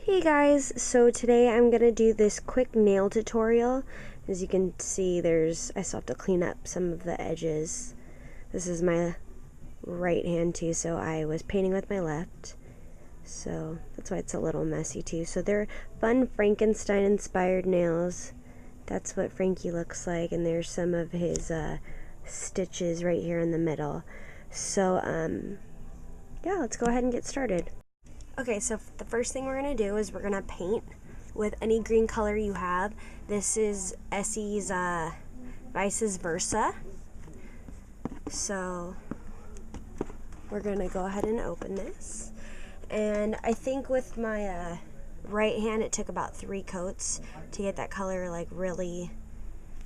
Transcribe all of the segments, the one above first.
Hey guys, so today I'm gonna do this quick nail tutorial. As you can see, I still have to clean up some of the edges. This is my right hand too, so I was painting with my left. So that's why it's a little messy too. So they're fun Frankenstein inspired nails. That's what Frankie looks like, and there's some of his stitches right here in the middle. So yeah, let's go ahead and get started. Okay, so the first thing we're going to do is we're going to paint with any green color you have. This is Essie's Vice Versa. So we're going to go ahead and open this. And I think with my right hand it took about 3 coats to get that color like really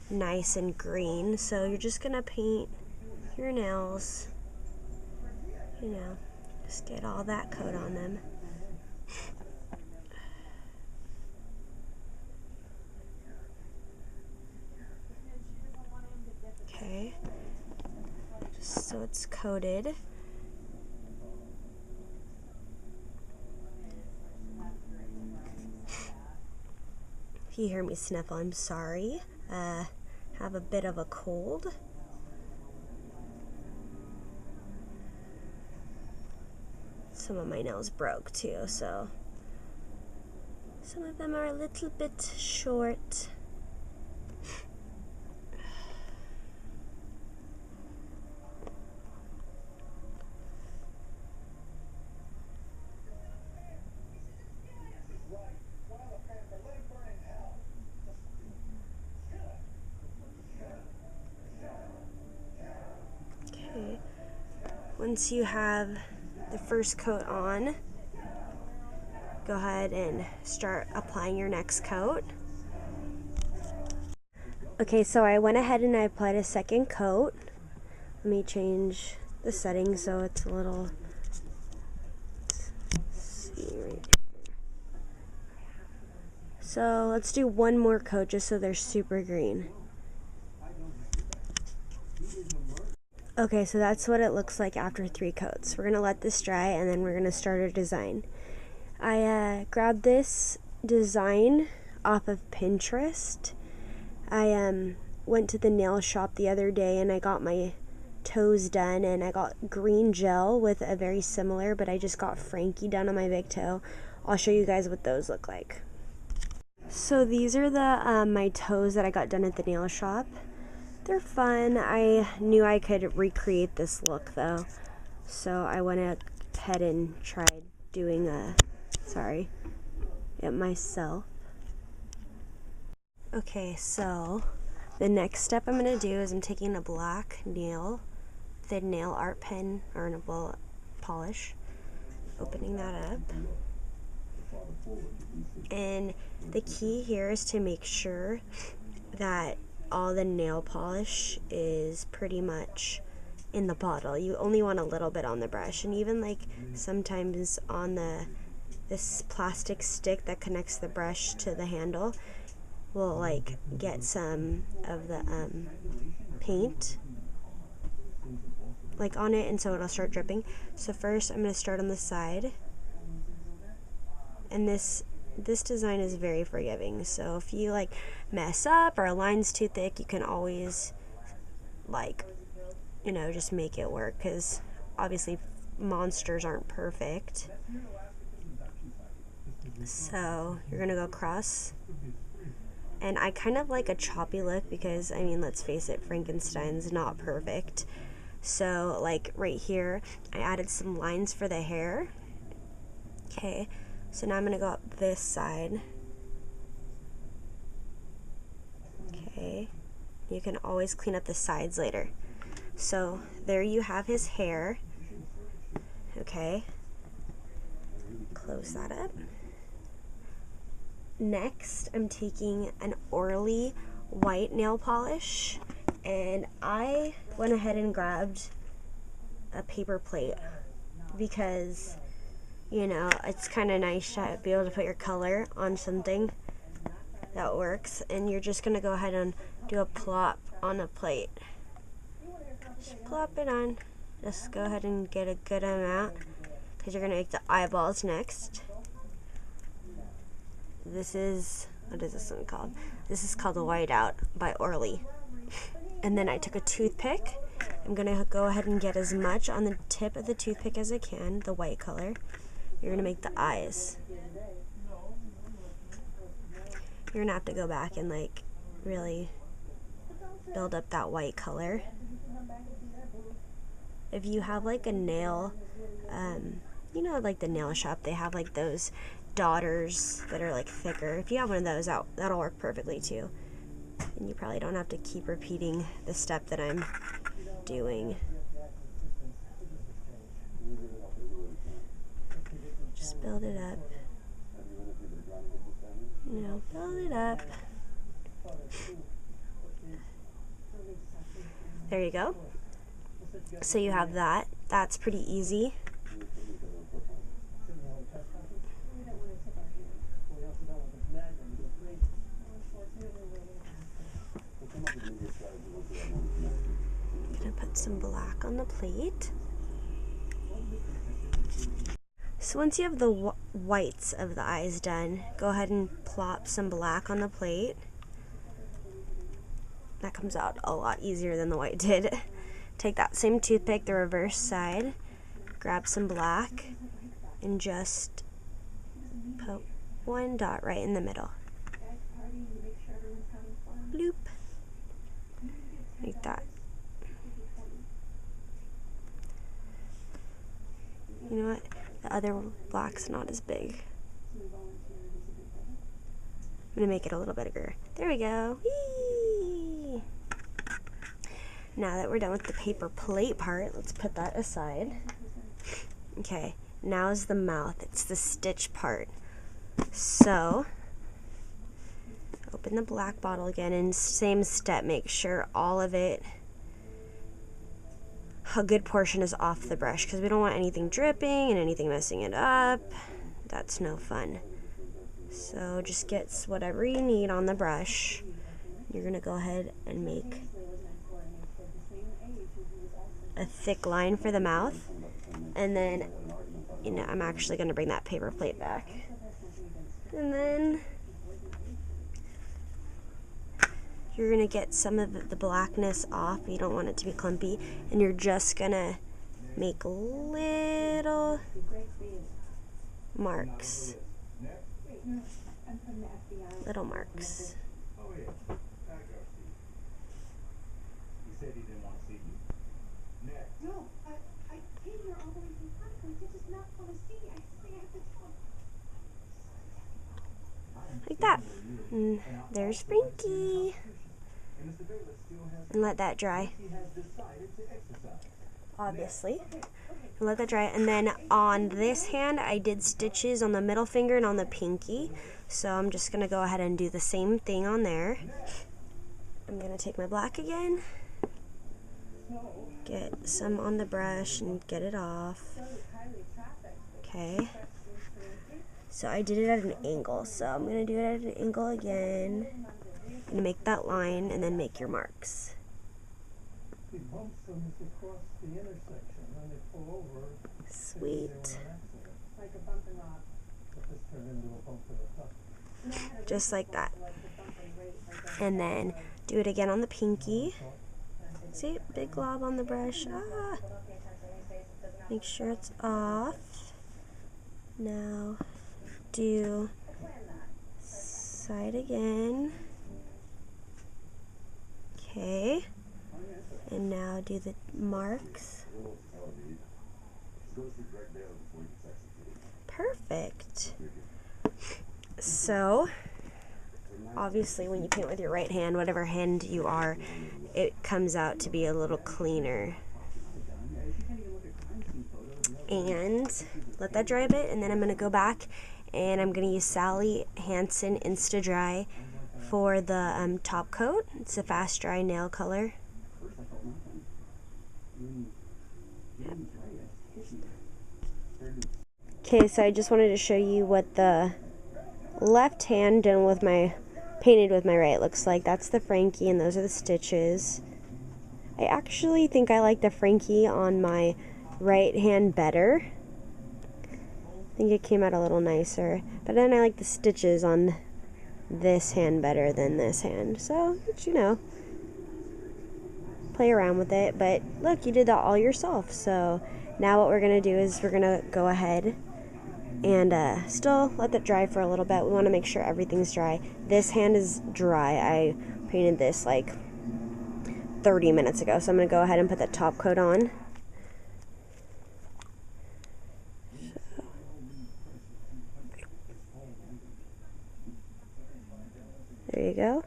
nice and green. So you're just going to paint your nails, you know, just get all that coat on them. Okay, just so it's coated. If you hear me sniffle, I'm sorry. Have a bit of a cold. Some of my nails broke too, so some of them are a little bit short. Okay, once you have the first coat on, go ahead and start applying your next coat. Okay, so I went ahead and I applied a second coat. Let me change the settings so it's a little, let's see right here. So let's do one more coat just so they're super green. Okay, so that's what it looks like after 3 coats. We're gonna let this dry and then we're gonna start our design. I grabbed this design off of Pinterest. I went to the nail shop the other day and I got my toes done, and I got green gel with a very similar, but I just got Frankie done on my big toe. I'll show you guys what those look like. So these are the my toes that I got done at the nail shop. They're fun. I knew I could recreate this look though, so I went ahead and tried doing it myself. Okay, so the next step I'm going to do is I'm taking a black nail, thin nail art pen, or a bullet polish, opening that up. And the key here is to make sure that all the nail polish is pretty much in the bottle. You only want a little bit on the brush, and even like sometimes on this plastic stick that connects the brush to the handle will like get some of the paint like on it, and so it'll start dripping. So first I'm going to start on the side, and this design is very forgiving, so if you like mess up or a line's too thick, you can always like, you know, just make it work, because obviously monsters aren't perfect. So you're gonna go across, and I kind of like a choppy look because, I mean, let's face it, Frankenstein's not perfect. So like right here I added some lines for the hair. Okay, so now I'm going to go up this side. Okay, you can always clean up the sides later. So there you have his hair. Okay, close that up. Next, I'm taking an Orly white nail polish, and I went ahead and grabbed a paper plate because, you know, it's kind of nice to be able to put your color on something that works. And you're just going to go ahead and do a plop on a plate. Just plop it on. Just go ahead and get a good amount, because you're going to make the eyeballs next. This is, what is this one called? This is called the Whiteout by Orly. And then I took a toothpick. I'm gonna go ahead and get as much on the tip of the toothpick as I can, the white color. You're gonna make the eyes. You're gonna have to go back and like really build up that white color. If you have like a nail, you know, like the nail shop, they have like those daughters that are like thicker. If you have one of those, that'll work perfectly too. And you probably don't have to keep repeating the step that I'm doing. Just build it up. You know, build it up. There you go. So you have that. That's pretty easy. I'm gonna put some black on the plate. So once you have the whites of the eyes done, go ahead and plop some black on the plate. That comes out a lot easier than the white did. Take that same toothpick, the reverse side, grab some black, and just put one dot right in the middle. Bloop. Like that. You know what? The other black's not as big. I'm gonna make it a little bigger. There we go. Whee! Now that we're done with the paper plate part, let's put that aside. Okay, now is the mouth. It's the stitch part. So, open the black bottle again, and same step, make sure all of it, a good portion is off the brush, because we don't want anything dripping and anything messing it up. That's no fun. So just get whatever you need on the brush. You're gonna go ahead and make a thick line for the mouth, and then, you know, I'm actually gonna bring that paper plate back, and then you're gonna get some of the blackness off. You don't want it to be clumpy, and you're just gonna make little marks. Little marks. Like that. And there's Frankie. And let that dry. Obviously. And let that dry. And then on this hand, I did stitches on the middle finger and on the pinky. So I'm just going to go ahead and do the same thing on there. I'm going to take my black again. Get some on the brush and get it off. Okay. So I did it at an angle, so I'm going to do it at an angle again. I'm going to make that line and then make your marks. Sweet. Just like that. And then do it again on the pinky. See, big glob on the brush. Ah. Make sure it's off. Now do side again. Okay. And now do the marks. Perfect. So, obviously when you paint with your right hand, whatever hand you are, it comes out to be a little cleaner. And let that dry a bit, and then I'm going to go back and I'm going to use Sally Hansen Insta Dry for the top coat. It's a fast dry nail color. Okay, so I just wanted to show you what the left hand done with my painted with my right looks like. That's the Frankie, and those are the stitches. I actually think I like the Frankie on my right hand better. I think it came out a little nicer, but then I like the stitches on this hand better than this hand. So, you know, play around with it. But look, you did that all yourself. So now what we're going to do is we're going to go ahead and still let that dry for a little bit. We want to make sure everything's dry. This hand is dry. I painted this like 30 minutes ago. So I'm going to go ahead and put the top coat on. There you go.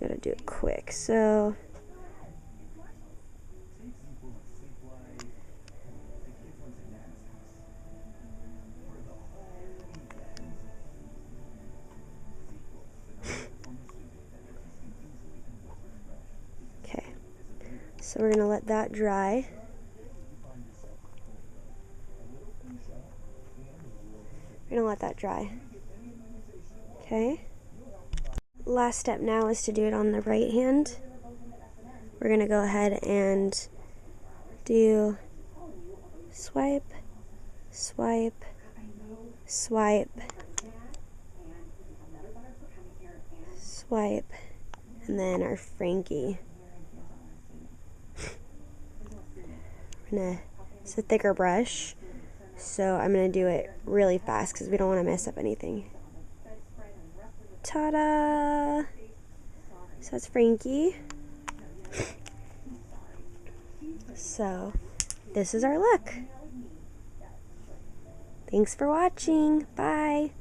Gotta do it quick. So okay. So we're gonna let that dry. We're gonna let that dry. Okay. Last step now is to do it on the right hand. We're gonna go ahead and do swipe, swipe, swipe, swipe, and then our Frankie. It's a thicker brush, so I'm gonna do it really fast because we don't want to mess up anything. Ta-da! So that's Frankie. So this is our look. Thanks for watching. Bye.